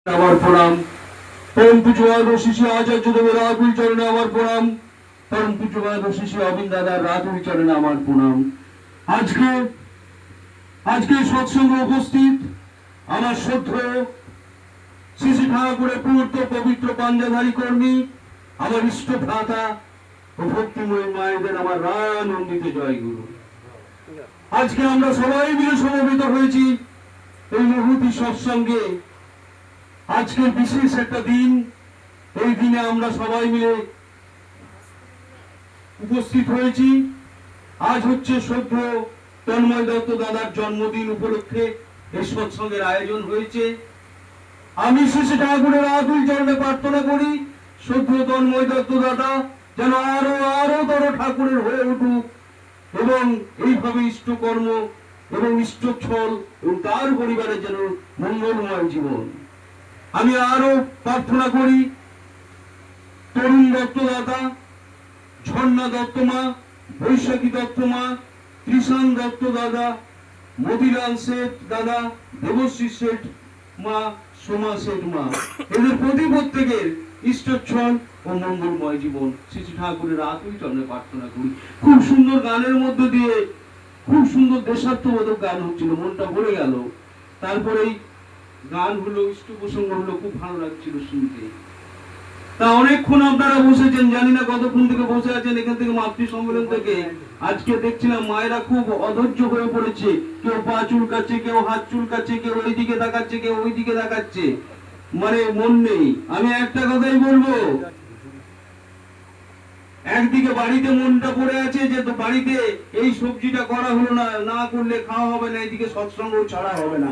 আমার প্রণাম। পরম পূজ্যপাদ শ্রী আচার্যদেবের আকুল চরণে আমার প্রণাম। পরম পূজ্যপাদ শ্রী অবিন দাদার রাতুল চরণে আমার প্রণাম। আজকে সৎসঙ্গে উপস্থিত আমার শ্রদ্ধেয় শ্রী শ্রী ঠাকুরের পূর্ত পবিত্র পাঞ্জাধারী কর্মী, আমার ইষ্ট ভ্রাতা ও ভক্তিময় মায়েদের আমার রানন্দিত জয়গুরু। আজকে আমরা সবাই মিলে সমবেত হয়েছি এই মুহূর্তে সৎসঙ্গে। আজকে বিশেষ একটা দিন। এই দিনে আমরা সবাই মিলে উপস্থিত হয়েছি। আজ হচ্ছে শ্রদ্ধেয় তন্ময় দত্ত দাদার জন্মদিন উপলক্ষে এই সৎসঙ্গের আয়োজন হয়েছে। আমি শ্রী শ্রী ঠাকুরের আকুল চরণে প্রার্থনা করি শ্রদ্ধেয় তন্ময় দত্ত দাদা যেন আরো তর ঠাকুরের হয়ে উঠুক এবং এইভাবে ইষ্টকর্ম এবং ইষ্টচ্ছল এবং তার পরিবারের যেন মঙ্গলময় জীবন। আমি আরো প্রার্থনা করি তরুণ দত্ত দাদা, ঝর্ণা দত্ত মা, বৈশাখী দত্ত মা, কৃষাণ দত্ত দাদা, মতিলাল শেঠ দাদা, দেবশ্রী শেঠ মা, সোমা শেঠ মা, এদের প্রত্যেকের ইষ্টচ্ছল ও মঙ্গলময় জীবন শ্রী শ্রী ঠাকুরের আতুল চরণে প্রার্থনা করি। খুব সুন্দর গানের মধ্য দিয়ে খুব সুন্দর দেশাত্মবোধক গান হচ্ছিল, মনটা ভরে গেল। তারপরেই গান হলো, ইষ্ট প্রসঙ্গ হলো, খুব ভালো লাগছিল শুনতে। তা অনেকক্ষণ আপনারা বসেছেন, জানি না কতক্ষণ থেকে বসে আছেন এখান থেকে মাতৃ সম্মেলন থেকে। আজকে দেখছিলাম মায়েরা খুব অধৈর্য হয়ে পড়েছে, কেউ পা চুলকাচ্ছে, কেউ হাত চুলকাচ্ছে, কেউ ওইদিকে তাকাচ্ছে, কেউ ওইদিকে তাকাচ্ছে, মানে মন নেই। আমি একটা কথাই বলবো, একদিকে বাড়িতে মনটা পড়ে আছে যে বাড়িতে এই সবজিটা করা হলো না, না করলে খাওয়া হবে না, এদিকে সৎসঙ্গ ছাড়া হবে না,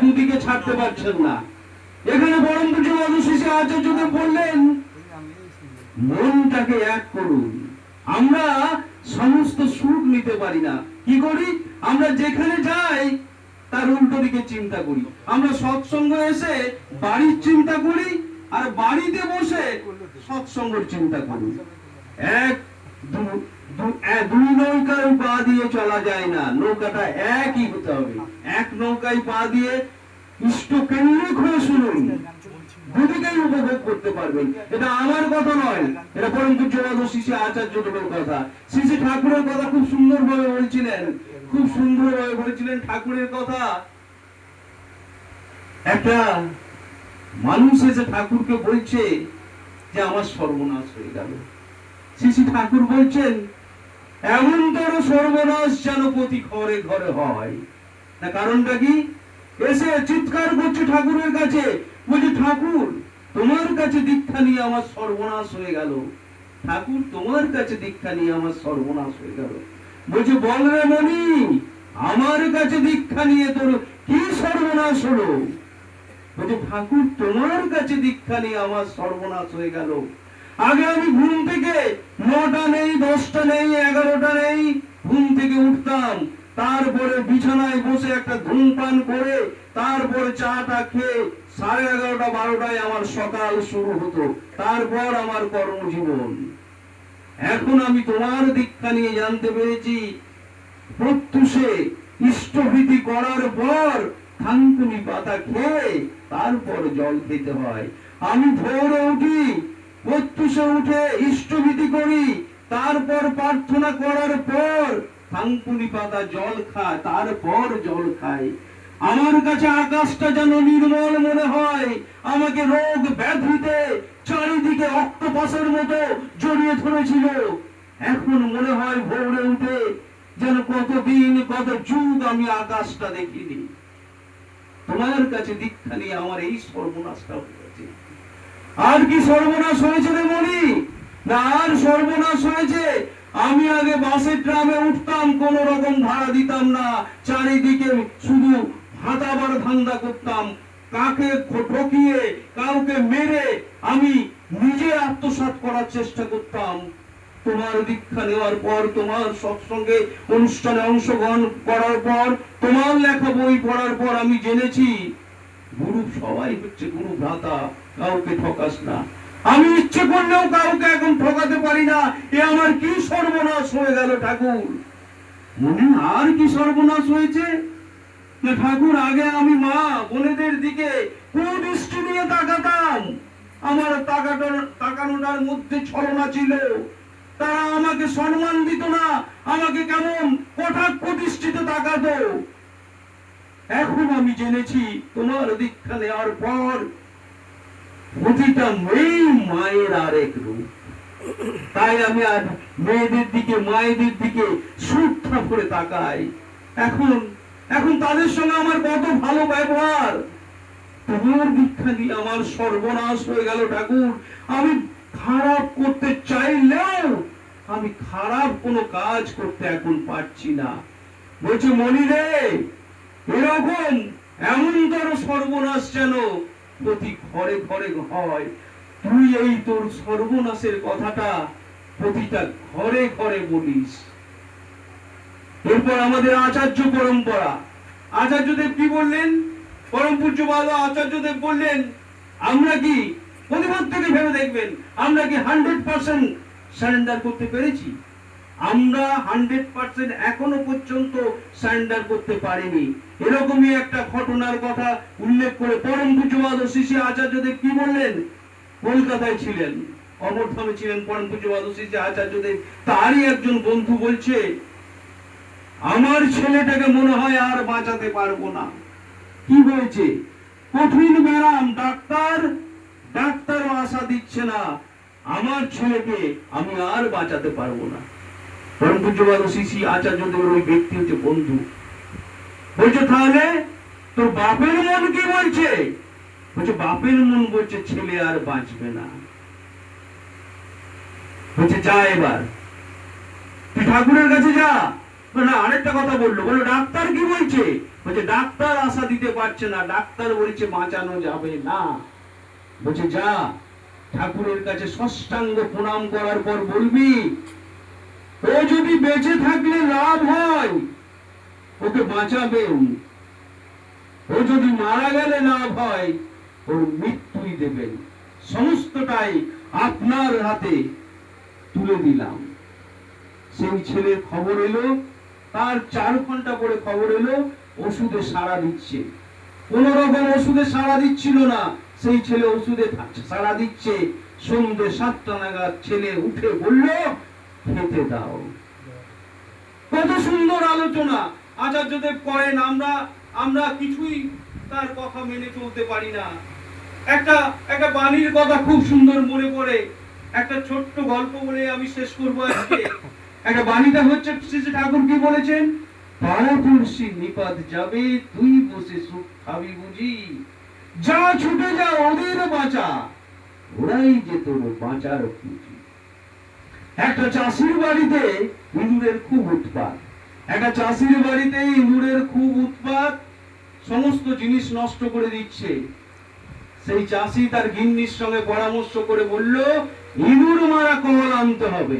দুদিকে ছাড়তে পারছেন না। এখানে পরম পূজ্যপাদ শ্রী আচার্যদেব বললেন মনটাকে এক করুন। আমরা সমস্ত সুখ নিতে পারি না, কি করি? আমরা যেখানে যাই তার উল্টো দিকে চিন্তা করি। আমরা সৎসঙ্গ এসে বাড়ির চিন্তা করি, আর বাড়িতে বসে সৎসঙ্গের চিন্তা করি। দুই নৌকায় পা দিয়ে চলা যায় না, নৌকাটা একই হতে হবে। এক নৌকায় পা দিয়ে ইষ্ট কেন্দ্রিক হয়ে শুনুন, দুদিকেই উপভোগ করতে পারবেন। এটা আমার কথা নয়, এটা পরম পূজ্যপাদ শ্রী শ্রী আচার্যদেবের কথা। শ্রী শ্রী ঠাকুরের কথা খুব সুন্দর ভাবে বলছিলেন, খুব সুন্দর ভাবে বলেছিলেন ঠাকুরের কথা। একটা মানুষ এসে ঠাকুরকে বলছে যে আমার সর্বনাশ হয়ে গেল। শ্রী শ্রী ঠাকুর বলছেন এমন তোর সর্বনাশ যেন প্রতি ঘরে ঘরে হয় না। কারণটা কি? এসে চিৎকার করছে ঠাকুরের কাছে, বলছে ঠাকুর তোমার কাছে দীক্ষা নিয়ে আমার সর্বনাশ হয়ে গেল। ঠাকুর তোমার কাছে দীক্ষা নিয়ে আমার সর্বনাশ হয়ে গেল। বলছে বল রে মনি, আমার কাছে দীক্ষা নিয়ে তোর কি সর্বনাশ হলো? বলছে ঠাকুর তোমার কাছে দীক্ষা নিয়ে আমার সর্বনাশ হয়ে গেল। আগে আমি ঘুম থেকে 9টা নেই, 10টা নেই, 11টা নেই, ঘুম থেকে উঠতাম, তারপরে বিছানায় বসে একটা ধূমপান করে তারপরে চাটা খেয়ে 11:30 12টায় আমার সকাল শুরু হতো, তারপর আমার কর্মজীবন। এখন আমি তোমার দীক্ষা নিয়ে জানতে পেরেছি প্রত্যুষে ইষ্টভীতি করার পর থানকুনি পাতা খেয়ে তারপর জল খেতে হয়। আমি ভোরে উঠি, প্রত্যুষে উঠে ইষ্টভীতি করি, তারপর প্রার্থনা করার পর থানকুনি পাতা জল খায়, তারপর জল খাই। আমার কাছে আকাশটা যেন নির্মল মনে হয়, আমাকে রোগ ব্যাধিতে চারিদিকে অক্টোপাসের মতো জড়িয়ে ধরেছিল। এখন মনে হয় ভোরে উঠে যেন কতদিন কত যুগ আমি আকাশটা দেখিনি। তোমার কাছে দীক্ষা নিয়ে আমার এই সর্বনাশটা হয়েছে। আর কি সর্বনাশ হয়েছে রে মনি? না, আর সর্বনাশ হয়েছে আমি আগে বাসে ট্রামে উঠতাম, কোন রকম ভাড়া দিতাম না, চারিদিকে শুধু হাতাবার ধান্দা করতাম, কাকে ঠকিয়ে কাউকে মেরে আমি নিজে আত্মসাৎ করার চেষ্টা করতাম। তোমার দীক্ষা নেওয়ার পর, তোমার সৎসঙ্গে অনুষ্ঠানে অংশগ্রহণ করার পর, তোমার লেখা বই পড়ার পর আমি জেনেছি গুরু সবাই হচ্ছে গুরু ভ্রাতা, কাউকে ঠকাস না। আমি ইচ্ছে করলেও কাউকে এখন ঠকাতে পারি না। এ আমার কি সর্বনাশ হয়ে গেল ঠাকুর? মনে আর কি সর্বনাশ হয়েছে? ঠাকুর আগে আমি মা বোনেদের দিকে কুদৃষ্টি নিয়ে তাকাতাম। আমার তাকানোটার মধ্যে ছলনা ছিল। তারা আমাকে সম্মান দিত না, আমাকে কেমন কটাক্ষ দৃষ্টিতে তাকাতো। এখন আমি জেনেছি তোমার দীক্ষা নেওয়ার পর প্রতিটা মেয়ে মায়ের আরেক রূপ। তাই আমি আর মেয়েদের দিকে, মায়েদের দিকে শ্রদ্ধা করে তাকাই। এখন এখন তাদের সঙ্গে আমার কত ভালো ব্যবহার। তোমার দীক্ষা দিয়ে আমার সর্বনাশ হয়ে গেল ঠাকুর। আমি খারাপ করতে চাইলেও আমি খারাপ কোনো কাজ করতে এখন পারছি না। বলছে মনি রে, এরকম এমনতর সর্বনাশ যেন প্রতি ঘরে ঘরে হয়। তুই এই তোর সর্বনাশের কথাটা প্রতিটা ঘরে ঘরে বলিস। এরপর আমাদের আচার্য পরম্পরা, আচার্যদেব কি বললেন? পরম পূজ্যপাদ আচার্যদেব বললেন, আমরা কি প্রতিবাদ থেকে ভেবে দেখবেন, আমরা কি 100% সারেন্ডার করতে পেরেছি? আমরা 100% এখনো পর্যন্ত সারেন্ডার করতে পারিনি। এরকমই একটা ঘটনার কথা উল্লেখ করে পরম পূজ্যপাদ শ্রী আচার্যদেব কি বললেন? কলকাতায় ছিলেন, অমরধামে ছিলেন পরম পূজ্যপাদ শ্রী আচার্যদেব। তারই একজন বন্ধু বলছে, আমার ছেলেটাকে মনে হয় আর বাঁচাতে পারবো না। কি হয়েছে? কঠিন ব্যারাম, ডাক্তারও আশা দিচ্ছে না, আমার ছেলেকে আমি আর বাঁচাতে পারবো না। পরম পূজ্যপাদ শ্রী আচার্যদেবের ওই ব্যক্তি হচ্ছে বন্ধু। বলছে তাহলে তোর বাপের মন কি বলছে? বলছে বাপের মন বলছে ছেলে আর বাঁচবে না। বলছে যা এবার তুই ঠাকুরের কাছে যা। না, আরেকটা কথা বললো, বললো ডাক্তার কি বলছে? বলছে ডাক্তার আশা দিতে পারছে না, ডাক্তার বলছে বাঁচানো যাবে না। বলছে যা ঠাকুরের কাছে ষষ্ঠাঙ্গ প্রণাম করার পর বলবি, ও যদি বেঁচে থাকলে লাভ হয় ওকে বাঁচাবেন, ও যদি মারা গেলে লাভ হয় ওর মৃত্যুই দেবেন, সমস্তটাই আপনার হাতে তুলে দিলাম। সেই ছেলের খবর এলো, তার 4 ঘন্টা পরে খবর এলো ওষুধে সাড়া দিচ্ছে। কোন রকম ওষুধে সাড়া দিচ্ছিল না, সেই ছেলে ওষুধে সাড়া দিচ্ছে। সন্ধ্যে 7টা নাগাদ ছেলে উঠে বলল খেতে দাও। কত সুন্দর আলোচনা আচার্যদেব করেন। আমরা কিছুই তার কথা মেনে চলতে পারি না। একটা বাণীর কথা খুব সুন্দর মনে পড়ে, একটা ছোট্ট গল্প বলে আমি শেষ করবো আজকে। একটা বাণীটা হচ্ছে শ্রী ঠাকুর কি বলেছেন? পাড়াপড়শি নিপাত যাবে, তুই বসে সুখ খাবি বুঝি, যা ছুটে যা ওদের বাঁচা, ওরাই যে তোর বাঁচার পুঁজি। একটা চাষির বাড়িতে ইঁদুরের খুব উৎপাত। একটা চাষির বাড়িতে ইঁদুরের খুব উৎপাত, সমস্ত জিনিস নষ্ট করে দিচ্ছে। সেই চাষি তার গিন্নির সঙ্গে পরামর্শ করে বলল, ইঁদুর মারা কল আনতে হবে,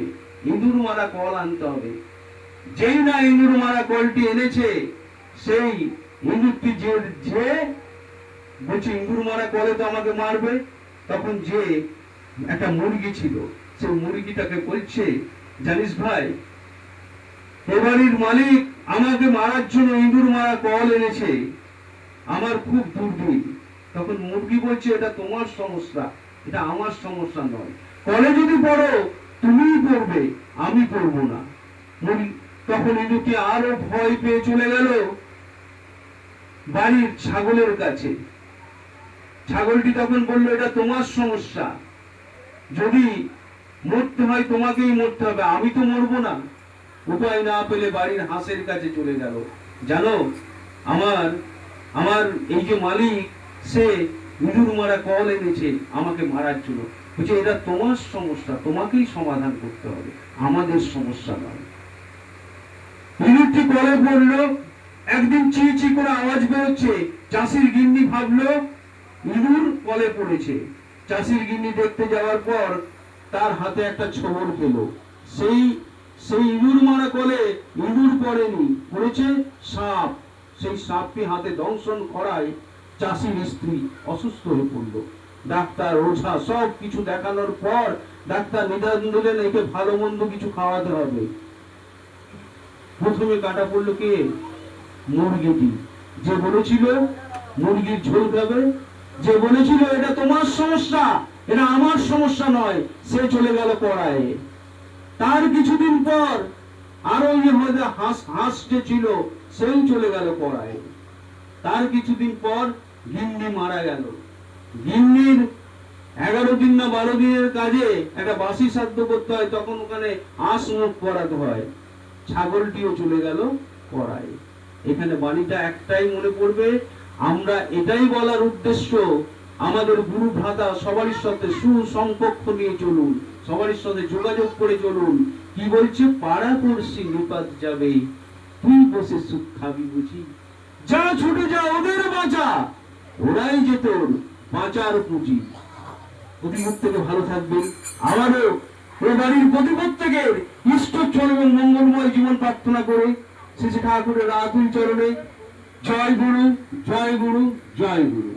ইঁদুর মারা কল আনতে হবে। যেই না ইঁদুর মারা কলটি এনেছে, সেই ইঁদুরটি যে বলছে ইঁদুর মারা কলে তো আমাকে মারবে। তখন যে একটা মুরগি ছিল, সেই মুরগিটাকে বলছে, জানিস ভাই, এ বাড়ির মালিক আমাকে মারার জন্য ইঁদুর মারা কল এনেছে, আমার খুব দুর্দিন। তখন মুরগি বলছে, এটা তোমার সমস্যা, এটা আমার সমস্যা নয়। কলে যদি পড়ো তুমিই পড়বে, আমি পড়বো না। তখন ইঁদুরটি আরো ভয় পেয়ে চলে গেল বাড়ির ছাগলের কাছে। ছাগলটি তখন বলল, এটা তোমার সমস্যা, যদি মরতে হয় তোমাকেই মরতে হবে, আমি তো মরবো না। উপায় না পেলে বাড়ির হাঁসের কাছে চলে গেল। জানো, আমার এই যে মালিক, সে ইঁদুর মারা কল এনেছে আমাকে মারার জন্য। বলছে এটা তোমার সমস্যা, তোমাকেই সমাধান করতে হবে, আমাদের সমস্যা নয়। ইঁদুরটি কলে পড়লো। একদিন চি চি করে আওয়াজ বেরোচ্ছে। চাষির গিন্নি ভাবলো ইঁদুর কলে পড়েছে। চাষির গিন্নি দেখতে যাওয়ার পর তার হাতে একটা ছোবল পেল। সেই ইঁদুর মারা কলে ইঁদুর পড়েনি, পড়েছে সাপ। সেই সাপটি হাতে দংশন করায় চাষির স্ত্রী অসুস্থ হয়ে পড়লো। ডাক্তার, ওঝা সব কিছু দেখানোর পর ডাক্তার নিদান দিলেন, একে ভালো মন্দ কিছু খাওয়াতে হবে। প্রথমে কাটা পড়লো কে? মুরগিটি। যে বলেছিল মুরগির ঝোল খাবে, যে বলেছিল এটা তোমার সমস্যা, এটা আমার সমস্যা নয়, সে চলে গেল পড়ায়। তার কিছুদিন পর আরো হাঁস হাঁস যে ছিল সেই চলে গেল পড়ায়। তার কিছুদিন পর গিন্নি মারা গেল। গিন্নির 11 দিন না 12 দিনের কাজে একটা বাসি সাধ্য করতে হয়, তখন ওখানে আঁশ মুখ পরাতে হয়। ছাগলটিও চলে গেল পড়ায়। এখানে বাণীটা একটাই মনে পড়বে, আমরা এটাই বলার উদ্দেশ্য, আমাদের গুরু ভ্রাতা সবারই সাথে সুসম্পর্ক নিয়ে চলুন, সবারই সাথে যোগাযোগ করে চলুন। কি বলছে? পাড়া পড়শি নিপাত যাবে, তুই বসে সুখ খাবি বুঝি, যা ছুটে যা ওদের বাঁচা, ওরাই যে তোর বাঁচার পুঁজি। প্রতিপ্রত্যেকে ভালো থাকবেন। আমারও এ বাড়ির প্রতিপ্রত্যেকের ইষ্টচ্ছল এবং মঙ্গলময় জীবন প্রার্থনা করে শ্রী ঠাকুরের আতুল চরণে জয় গুরু, জয় গুরু, জয় গুরু।